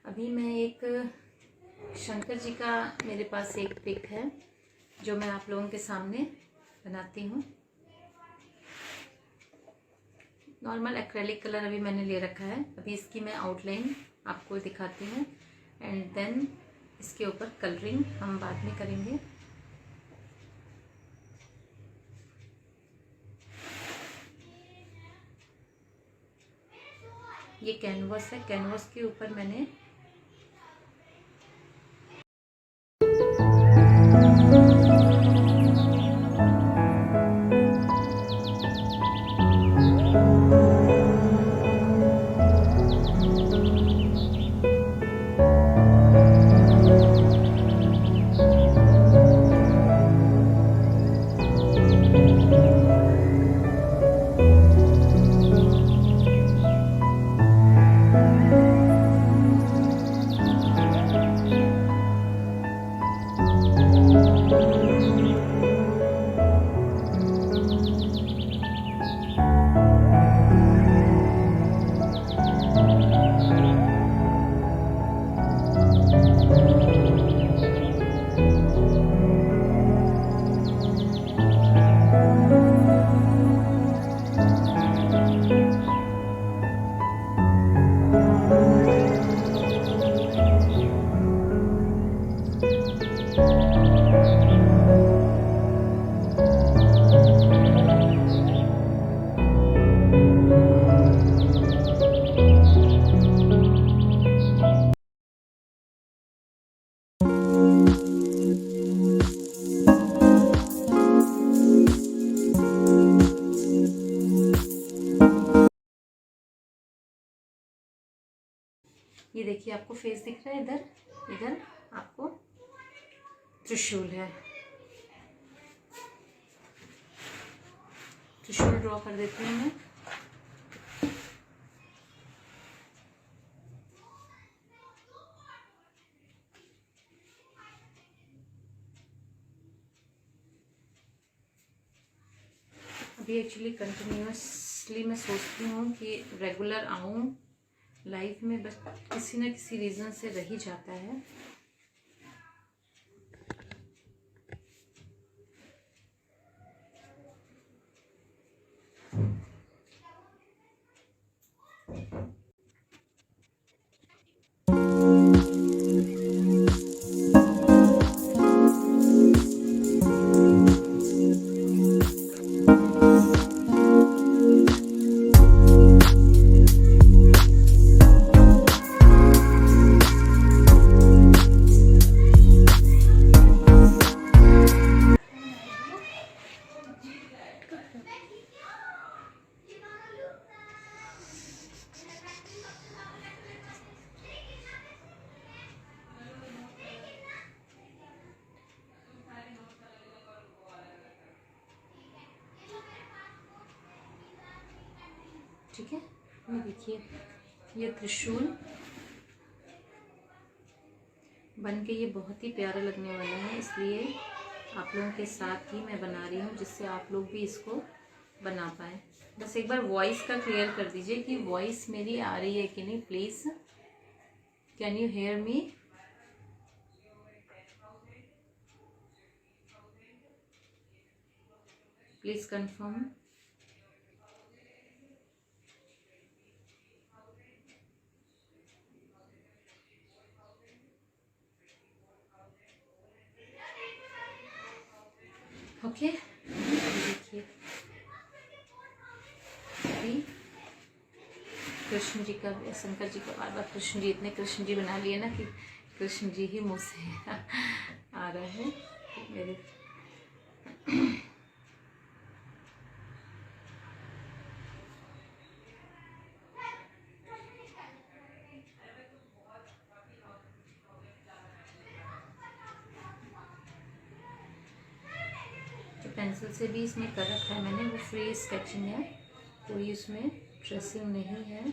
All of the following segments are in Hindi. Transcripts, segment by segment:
अभी मैं एक शंकर जी का मेरे पास एक पिक है जो मैं आप लोगों के सामने बनाती हूँ। नॉर्मल एक्रेलिक कलर अभी मैंने ले रखा है। अभी इसकी मैं आउटलाइन आपको दिखाती हूँ एंड देन इसके ऊपर कलरिंग हम बाद में करेंगे। ये कैनवस है, कैनवस के ऊपर मैंने ये देखिए आपको फेस दिख रहा है। इधर इधर आपको त्रिशूल है। त्रिशूल ड्रॉ कर देती हूँ मैं। अभी एक्चुअली कंटिन्यूसली मैं सोचती हूँ कि रेगुलर आऊँ लाइफ में, बस किसी न किसी रीज़न से रह ही जाता है। ठीक है, ये देखिए ये त्रिशूल बन के ये बहुत ही प्यारा लगने वाला है, इसलिए आप लोगों के साथ ही मैं बना रही हूँ जिससे आप लोग भी इसको बना पाए। बस एक बार वॉइस का क्लियर कर दीजिए कि वॉइस मेरी आ रही है कि नहीं। Please can you hear me? Please confirm. Okay, देखिए अभी कृष्ण जी का, शंकर जी का, बार बार कृष्ण जी, इतने कृष्ण जी बना लिए ना कि कृष्ण जी ही मुँह से आ रहा है मेरे। तो पेंसिल से भी इसमें कर रखा है मैंने, वो फ्री स्केचिंग है, कोई इसमें ट्रेसिंग नहीं है।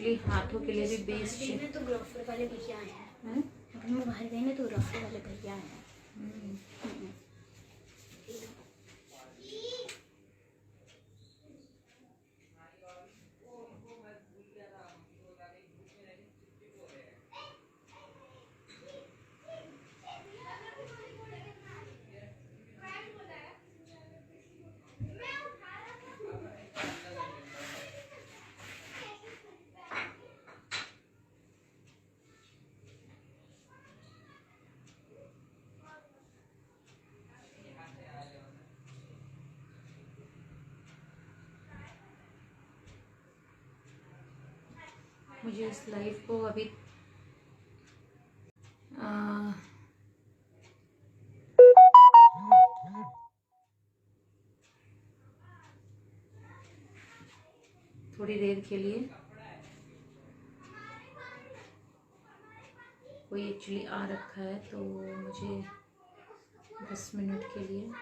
एक्चुअली हाथों के लिए भी बेस्ट है। तो ग्राफर वाले भैया आए हैं। हैं? अभी मैं बाहर गई ना तो ग्राफर वाले भैया आए हैं। मुझे इस लाइव को अभी थोड़ी देर के लिए कोई एक्चुअली आ रखा है तो मुझे 10 मिनट के लिए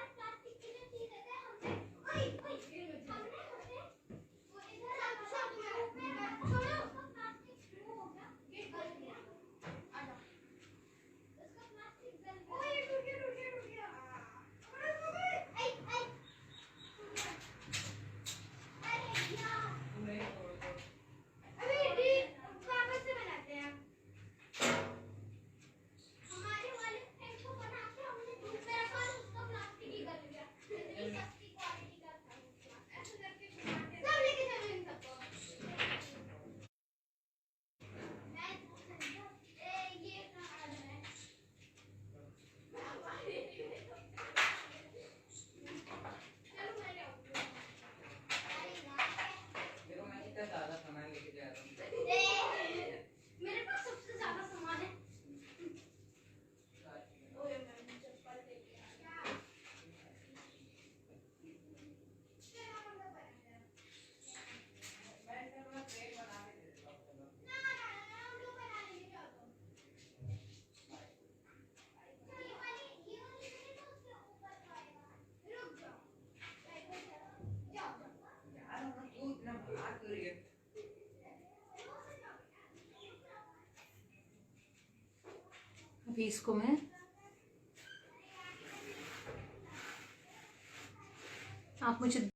अभी इसको मैं आप मुझे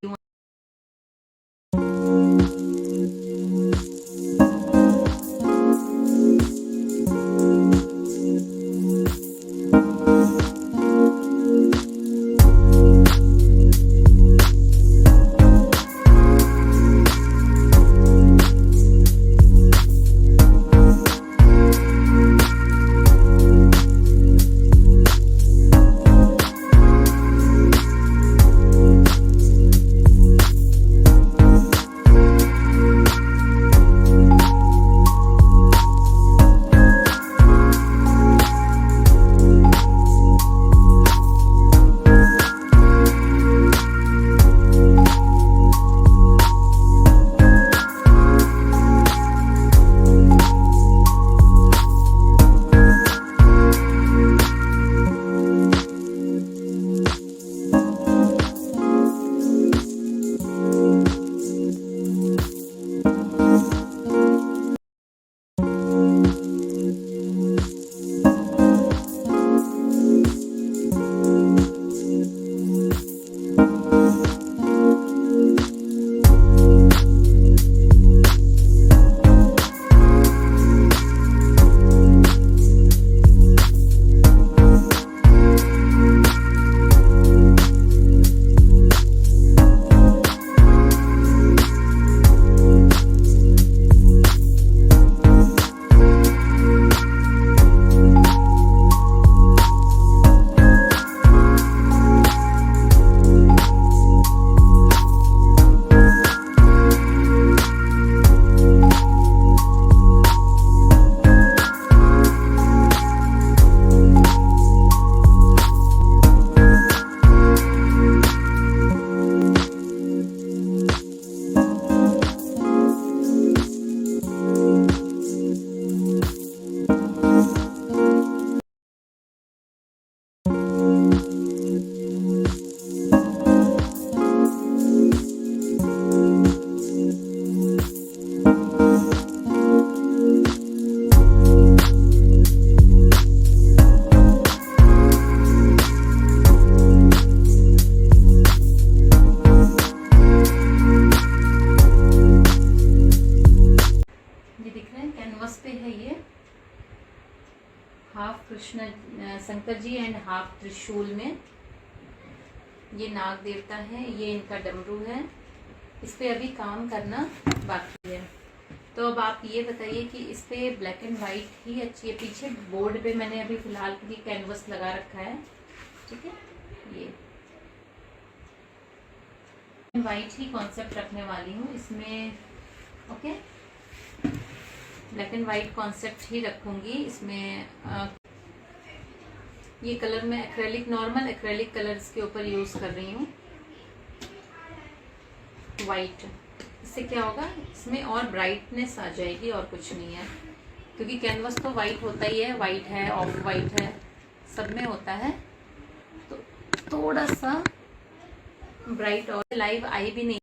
शंकर जी एंड हाफ त्रिशूल में। ये नाग देवता है, ये इनका डमरू है। इस पे अभी काम करना बाकी है। तो अब आप ये बताइए कि इस पे ब्लैक एंड वाइट ही अच्छी है। पीछे बोर्ड पे मैंने अभी फिलहाल के लिए कैनवस लगा रखा है, ठीक है। ये वाइट ही कॉन्सेप्ट रखने वाली हूँ इसमें, okay. Black and white concept ही रखूंगी इसमें। ये कलर मैं एक्रेलिक, नॉर्मल एक्रेलिक कलर इसके ऊपर यूज कर रही हूँ, वाइट। इससे क्या होगा, इसमें और ब्राइटनेस आ जाएगी और कुछ नहीं है, क्योंकि कैनवस तो वाइट होता ही है, वाइट है, ऑफ वाइट है, सब में होता है। तो थोड़ा सा ब्राइट और लाइव आई भी नहीं।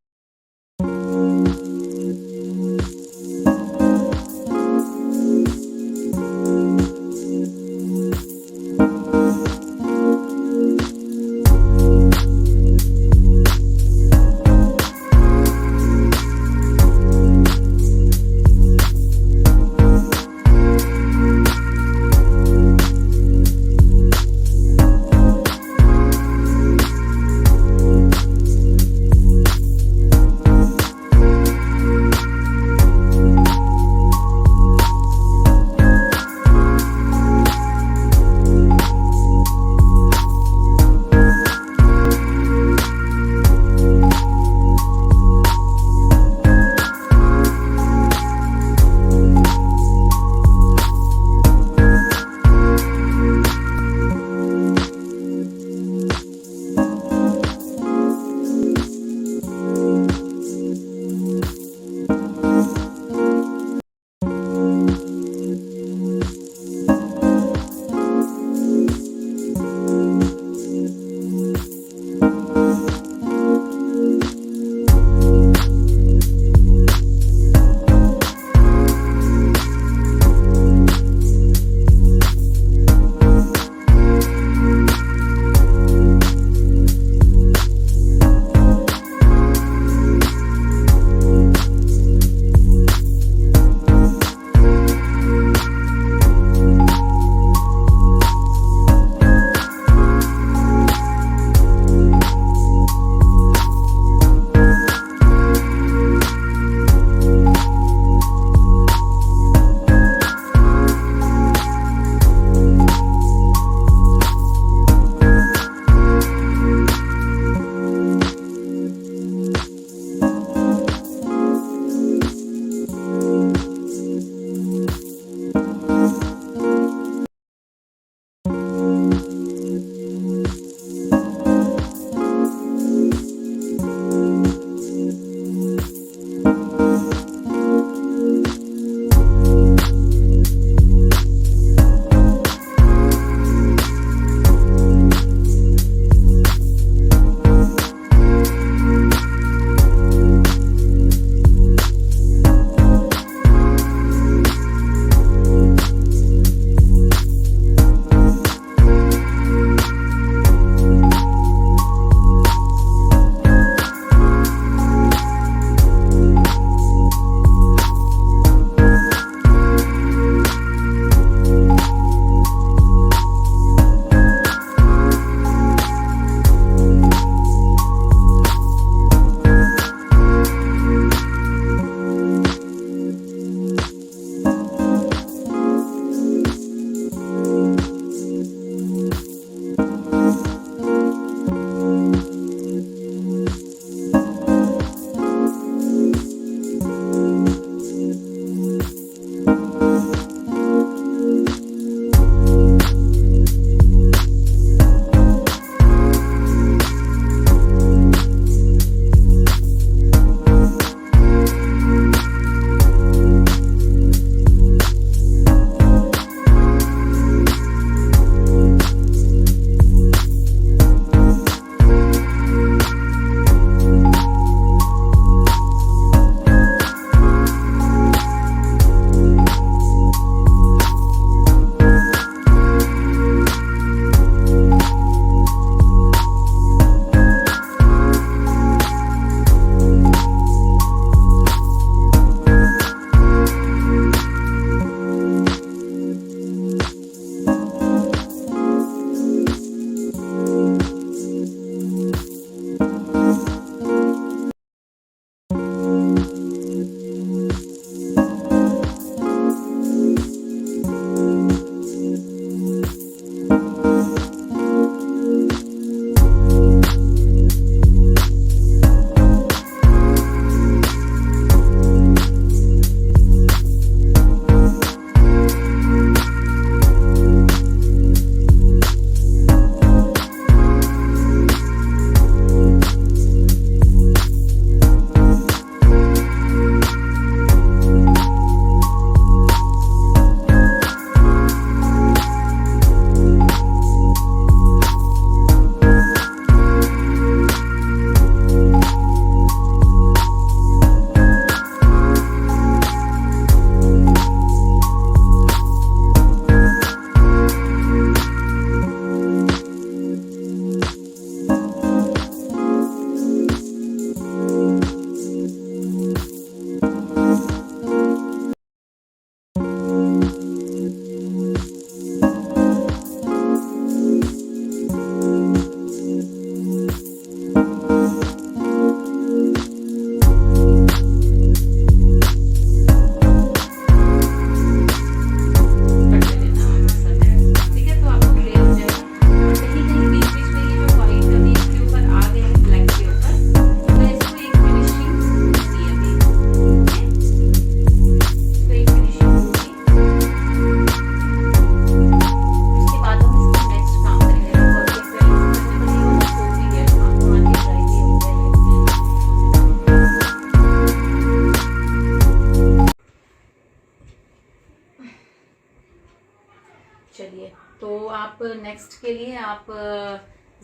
आप नेक्स्ट के लिए आप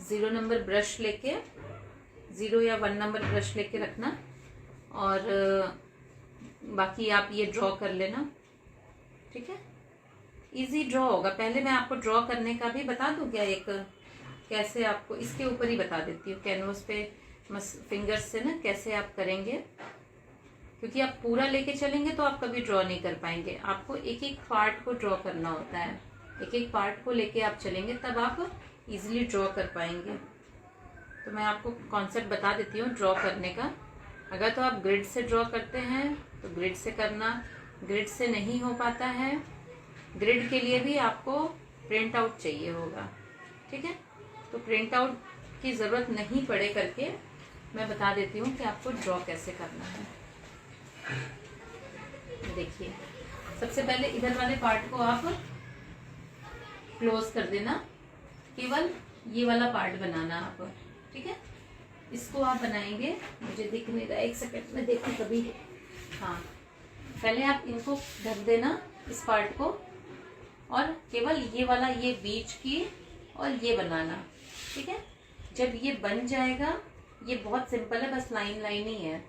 0 नंबर ब्रश लेके 0 या 1 नंबर ब्रश लेके रखना और बाकी आप ये ड्रॉ कर लेना, ठीक है। इजी ड्रॉ होगा। पहले मैं आपको ड्रॉ करने का भी बता दूं क्या, एक कैसे आपको इसके ऊपर ही बता देती हूँ कैनवस पे फिंगर्स से ना कैसे आप करेंगे, क्योंकि आप पूरा लेके चलेंगे तो आप कभी ड्रॉ नहीं कर पाएंगे। आपको एक एक पार्ट को ड्रॉ करना होता है, एक एक पार्ट को लेके आप चलेंगे तब आप इजीली ड्रॉ कर पाएंगे। तो मैं आपको कॉन्सेप्ट बता देती हूँ ड्रॉ करने का। अगर तो आप ग्रिड से ड्रॉ करते हैं तो ग्रिड से करना, ग्रिड से नहीं हो पाता है, ग्रिड के लिए भी आपको प्रिंट आउट चाहिए होगा, ठीक है। तो प्रिंट आउट की ज़रूरत नहीं पड़े करके मैं बता देती हूँ कि आपको ड्रॉ कैसे करना है। देखिए, सबसे पहले इधर वाले पार्ट को आप क्लोज कर देना, केवल ये वाला पार्ट बनाना आप, ठीक है। इसको आप बनाएंगे, मुझे दिख नहीं रहा, एक सेकंड में देखो कभी। हाँ, पहले आप इनको ढक देना इस पार्ट को, और केवल ये वाला ये बीच की और ये बनाना, ठीक है। जब ये बन जाएगा, ये बहुत सिंपल है, बस लाइन लाइन ही है।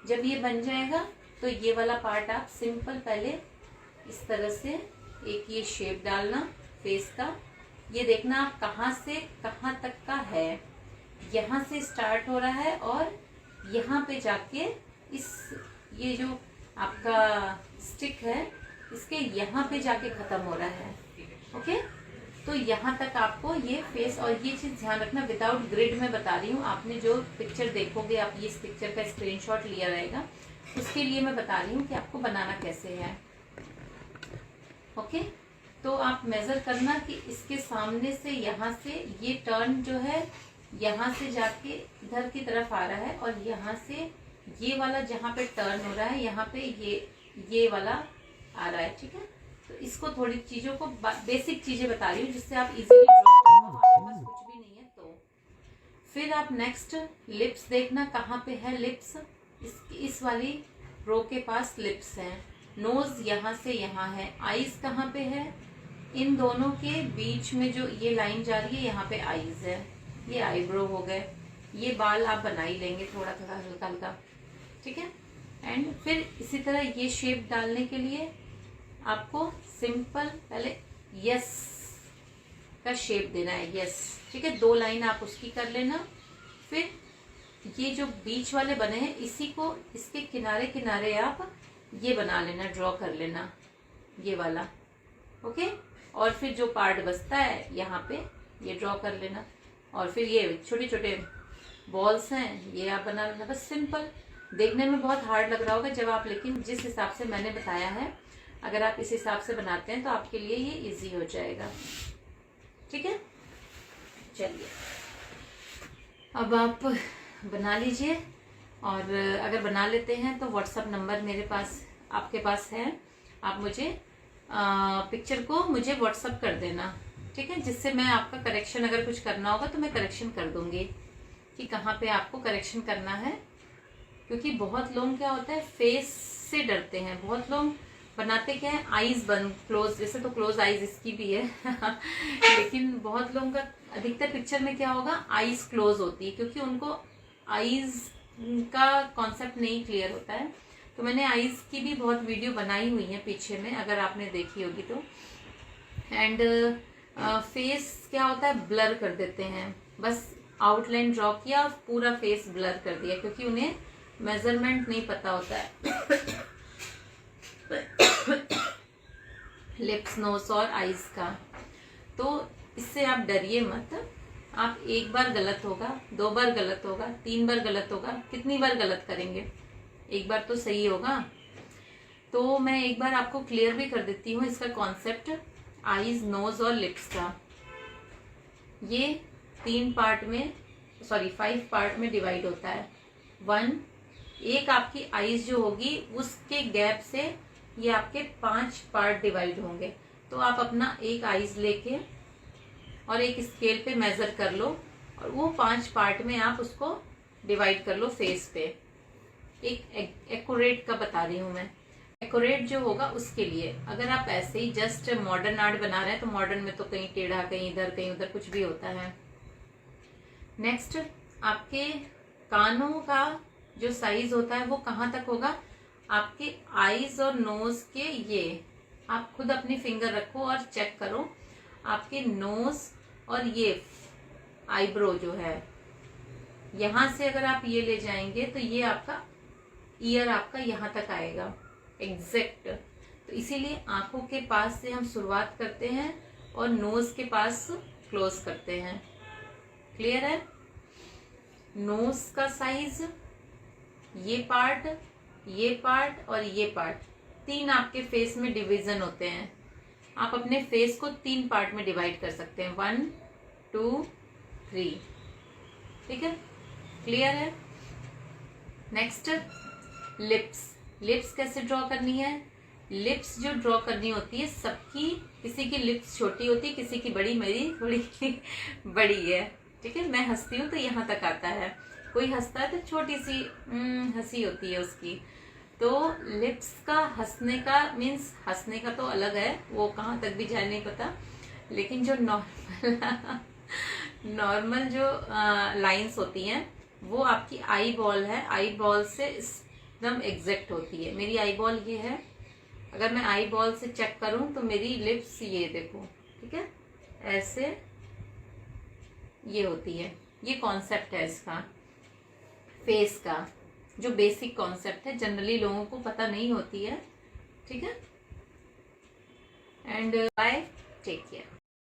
जब ये बन जाएगा तो ये वाला पार्ट आप सिंपल पहले इस तरह से एक ये शेप डालना फेस का। ये देखना आप कहाँ से कहाँ तक का है, यहाँ से स्टार्ट हो रहा है और यहाँ पे जाके इस ये जो आपका स्टिक है इसके यहाँ पे जाके खत्म हो रहा है, ओके। तो यहाँ तक आपको ये फेस, और ये चीज ध्यान रखना विदाउट ग्रिड में बता रही हूँ। आपने जो पिक्चर देखोगे, आप ये इस पिक्चर का स्क्रीनशॉट लिया रहेगा, उसके लिए मैं बता रही हूँ कि आपको बनाना कैसे है, ओके। तो आप मेजर करना कि इसके सामने से यहाँ से ये टर्न जो है यहाँ से जाके इधर की तरफ आ रहा है, और यहाँ से ये वाला जहाँ पे टर्न हो रहा है यहाँ पे ये वाला आ रहा है, ठीक है। तो इसको थोड़ी चीजों को बेसिक चीजें बता रही हूँ जिससे आप इजीली ड्रॉ कर पाओ, आपके पास कुछ भी नहीं है तो। फिर आप नेक्स्ट लिप्स देखना कहाँ पे है लिप्स, इस वाली रो के पास लिप्स हैं। नोज यहाँ से यहाँ है, आईज कहाँ पे है, इन दोनों के बीच में जो ये लाइन जा रही है यहाँ पे आईज है, ये आईब्रो हो गए। ये बाल आप बना ही लेंगे थोड़ा थोड़ा हल्का हल्का, ठीक है। एंड फिर इसी तरह ये शेप डालने के लिए आपको सिंपल पहले यस का शेप देना है, यस, ठीक है। 2 लाइन आप उसकी कर लेना। फिर ये जो बीच वाले बने हैं इसी को इसके किनारे किनारे आप ये बना लेना, ड्रॉ कर लेना ये वाला, ओके। और फिर जो पार्ट बचता है यहाँ पे ये ड्रॉ कर लेना, और फिर ये छोटे छोटे बॉल्स हैं ये आप बना लेना। बस सिंपल, देखने में बहुत हार्ड लग रहा होगा जब आप, लेकिन जिस हिसाब से मैंने बताया है अगर आप इस हिसाब से बनाते हैं तो आपके लिए ये इजी हो जाएगा, ठीक है। चलिए अब आप बना लीजिए, और अगर बना लेते हैं तो व्हाट्सएप नंबर मेरे पास आपके पास है, आप मुझे पिक्चर को मुझे व्हाट्सएप कर देना, ठीक है। जिससे मैं आपका करेक्शन अगर कुछ करना होगा तो मैं करेक्शन कर दूंगी कि कहाँ पे आपको करेक्शन करना है। क्योंकि बहुत लोग क्या होता है फेस से डरते हैं, बहुत लोग बनाते क्या है आईज बंद क्लोज, जैसे तो क्लोज आईज इसकी भी है लेकिन बहुत लोगों का अधिकतर पिक्चर में क्या होगा आईज क्लोज होती है, क्योंकि उनको आईज का कॉन्सेप्ट नहीं क्लियर होता है। तो मैंने आईज की भी बहुत वीडियो बनाई हुई है पीछे में, अगर आपने देखी होगी तो। एंड फेस क्या होता है ब्लर कर देते हैं, बस आउटलाइन ड्रॉ किया और पूरा फेस ब्लर कर दिया, क्योंकि उन्हें मेजरमेंट नहीं पता होता है लिप्स, नोज और आईज का। तो इससे आप डरिए मत, आप एक बार गलत होगा, 2 बार गलत होगा, 3 बार गलत होगा, कितनी बार गलत करेंगे, एक बार तो सही होगा। तो मैं एक बार आपको क्लियर भी कर देती हूँ इसका कॉन्सेप्ट आईज, नोज और लिप्स का। ये 5 पार्ट में डिवाइड होता है। 1 एक आपकी आईज जो होगी उसके गैप से ये आपके 5 पार्ट डिवाइड होंगे। तो आप अपना एक आईज लेके और एक स्केल पे मेजर कर लो, और वो 5 पार्ट में आप उसको डिवाइड कर लो फेस पे। एक एक्यूरेट का बता रही हूँ मैं, डेकोरेट जो होगा उसके लिए। अगर आप ऐसे ही जस्ट मॉडर्न आर्ट बना रहे हैं तो मॉडर्न में तो कहीं टेढ़ा, कहीं इधर कहीं उधर कुछ भी होता है। नेक्स्ट, आपके कानों का जो साइज होता है वो कहाँ तक होगा, आपके आईज और नोज के, ये आप खुद अपनी फिंगर रखो और चेक करो। आपके नोज और ये आईब्रो जो है, यहां से अगर आप ये ले जाएंगे तो ये आपका ईयर आपका यहां तक आएगा एग्जैक्ट। तो इसीलिए आंखों के पास से हम शुरुआत करते हैं और नोज के पास क्लोज करते हैं। क्लियर है? नोज का साइज, ये पार्ट और ये पार्ट, 3 आपके फेस में डिवीजन होते हैं। आप अपने फेस को 3 पार्ट में डिवाइड कर सकते हैं, 1 2 3। ठीक है, क्लियर है? नेक्स्ट, लिप्स कैसे ड्रॉ करनी है। लिप्स जो ड्रॉ करनी होती है सबकी, किसी की लिप्स छोटी होती है, किसी की बड़ी, मेरी थोड़ी बड़ी है। ठीक है, मैं हंसती हूँ तो यहाँ तक आता है, कोई हंसता है तो छोटी सी हंसी होती है उसकी। तो लिप्स का हंसने का मीन्स, हंसने का तो अलग है, वो कहाँ तक भी जाए नहीं पता, लेकिन जो नॉर्मल जो लाइंस होती हैं वो आपकी आई बॉल है, आई बॉल से एकदम एग्जैक्ट होती है। मेरी आई बॉल ये है, अगर मैं आई बॉल से चेक करूं तो मेरी लिप्स ये देखो, ठीक है, ऐसे ये होती है। ये कॉन्सेप्ट है इसका, फेस का जो बेसिक कॉन्सेप्ट है, जनरली लोगों को पता नहीं होती है। ठीक है, एंड बाय, टेक केयर।